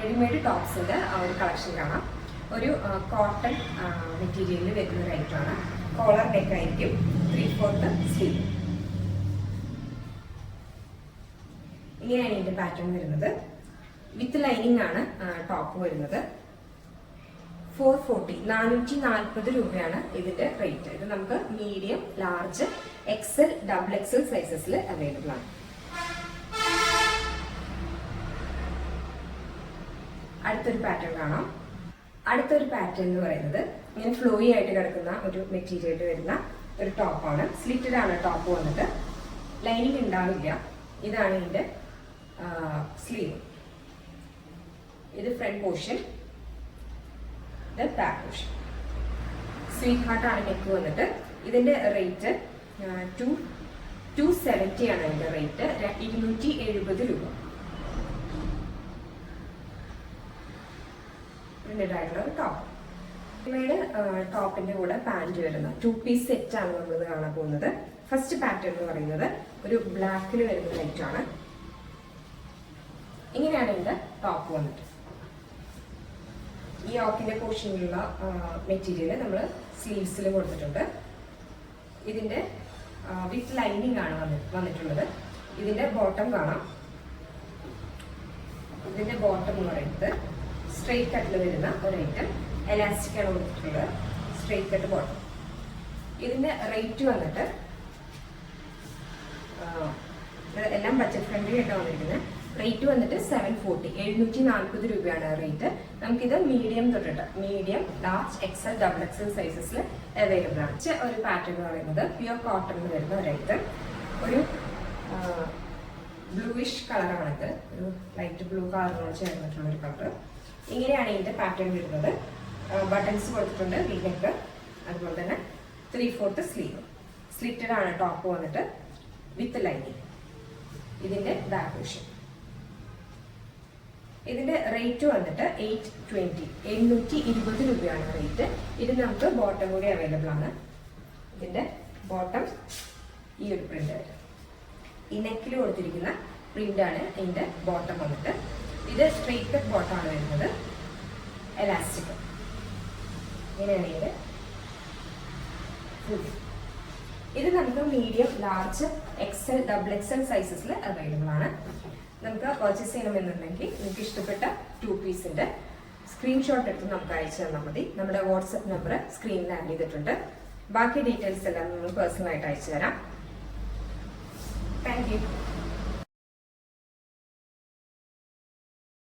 Readymade ടോപ്സിൻ്റെ ഒരു collection കാണാം. ഒരു കോട്ടൺ മെറ്റീരിയലിൽ വരുന്ന ഒരു ഐറ്റമാണ്. കോളർ നെക്ക് ആയിരിക്കും, 3/4 സ്ലീവ്. ഇങ്ങനെയാണ് ഇതിൻ്റെ പാറ്റേൺ വരുന്നത്. വിത്ത് ലൈനിങ് ആണ് ടോപ്പ് വരുന്നത്. 440 രൂപയാണ് ഇതിന്റെ റേറ്റ്. ഇത് നമുക്ക് medium, large, XL, double XL സൈസസിൽ അവൈലബിൾ ആണ്. അടുത്തൊരു പാറ്റേൺ കാണാം. അടുത്തൊരു പാറ്റേൺ എന്ന് പറയുന്നത് ഇങ്ങനെ ഫ്ലോയി ആയിട്ട് കിടക്കുന്ന ഒരു മെറ്റീരിയൽ വരുന്ന ഒരു ടോപ്പാണ്. സ്ലിറ്റഡ് ആണ് ടോപ്പ് വന്നിട്ട്. ലൈനിങ് ഉണ്ടാവില്ല. ഇതാണ് ഇതിന്റെ സ്ലീവ്. ഇത് ഫ്രണ്ട് പോർഷൻ, ഇത് ബാക്ക് പോർഷൻ. സ്വീറ്റ് ഹാർട്ട് ആണ് നെക്ക് വന്നിട്ട്. ഇതിന്റെ റേറ്റ് 270 ആണ്. ഇതിന്റെ റേറ്റ് 270 രൂപ. ആയിട്ടുള്ള ഒരു ടോപ്പ്. ഇവയുടെ ടോപ്പിന്റെ കൂടെ പാന്റ് വരുന്ന 2 പീസ് സെറ്റ് ആണ് നമ്മൾ കാണാൻ പോകുന്നത്. ഫസ്റ്റ് പാറ്റേൺ എന്ന് പറയുന്നത് ഒരു ബ്ലാക്കിൽ വരുന്ന ലൈറ്റ് ആണ്. ഇങ്ങനെയാണ് ഇതിന്റെ ടോപ്പ് വന്നിട്ട്. ഈ ഓക്കിന്റെ പോർഷനിലുള്ള മെറ്റീരിയൽ നമ്മൾ സ്ലീവ്സിൽ കൊടുത്തിട്ടുണ്ട്. ഇതിന്റെ വിത്ത് ലൈനിങ് ആണ് വന്നിട്ടുള്ളത്. ഇതിന്റെ ബോട്ടം കാണാം. ഇതിന്റെ ബോട്ടം എന്ന് പറയുന്നത് സ്ട്രെയിറ്റ് കട്ടിൽ വരുന്ന ഒരു ഐറ്റം. എലാസ്റ്റിക് ആണ് കൊടുത്തിട്ടുള്ളത്. Straight cut bottom. ഇതിന്റെ റേറ്റ് വന്നിട്ട് എല്ലാം ബഡ്ജറ്റ് ഫ്രണ്ട്ലി ആയിട്ടാണ് വന്നിരിക്കുന്നത്. റേറ്റ് വന്നിട്ട് 740 രൂപയാണ് റേറ്റ്. നമുക്കിത് മീഡിയം തൊട്ടിട്ട് medium, large, XL, double XL സൈസസിൽ അവൈലബിൾ ആണ്. ഒരു പാറ്റേൺ എന്ന് പറയുന്നത് പ്യുവർ കോട്ടൺ വരുന്ന ഒരു ഐറ്റം. ഒരു ബ്ലൂയിഷ് കളറാണിത്. ഒരു ലൈറ്റ് ബ്ലൂ കളറിനോട് ചേർന്നിട്ടുള്ള ഒരു കളർ. ഇങ്ങനെയാണ് ഇതിന്റെ പാറ്റേൺ വരുന്നത്. ബട്ടൺസ് കൊടുത്തിട്ടുണ്ട്, വി നെക്ക്, അതുപോലെ തന്നെ 3/4 സ്ലീവ്. സ്ലിറ്റഡ് ആണ് ടോപ്പ് വന്നിട്ട് വിത്ത് ലൈനിങ്. ഇതിന്റെ ബാക്ക് പോർഷൻ. ഇതിന്റെ റേറ്റ് വന്നിട്ട് 820 രൂപയാണ് റേറ്റ്. ഇത് നമുക്ക് ബോട്ടം കൂടി അവൈലബിൾ ആണ്. ഇതിന്റെ ബോട്ടം ഈ ഒരു പ്രിന്റ് ആയിട്ട് ഈ നെക്കിൽ കൊടുത്തിരിക്കുന്ന പ്രിന്റ് ആണ് ഇതിന്റെ ബോട്ടം വന്നിട്ട്. ഇത് സ്ട്രെയിറ്റ് കട്ട് ബോട്ടം ആണ് വരുന്നത്. എലാസ്റ്റിക്. ഇങ്ങനെയാണ് ഇതിന്റെ ഇത് നമുക്ക് medium, large, XL, double XL സൈസസിൽ അവൈലബിൾ ആണ്. നമുക്ക് പർച്ചേസ് ചെയ്യണമെന്നുണ്ടെങ്കിൽ നിങ്ങൾക്ക് ഇഷ്ടപ്പെട്ട 2 പീസിന്റെ സ്ക്രീൻഷോട്ട് എടുത്ത് നമുക്ക് അയച്ചു തന്നാൽ മതി. നമ്മുടെ വാട്സപ്പ് നമ്പർ സ്ക്രീനിൽ ആഡ് ചെയ്തിട്ടുണ്ട്. ബാക്കി ഡീറ്റെയിൽസ് എല്ലാം നമ്മൾ പേഴ്സണലായിട്ട് അയച്ചു തരാം. Thank you.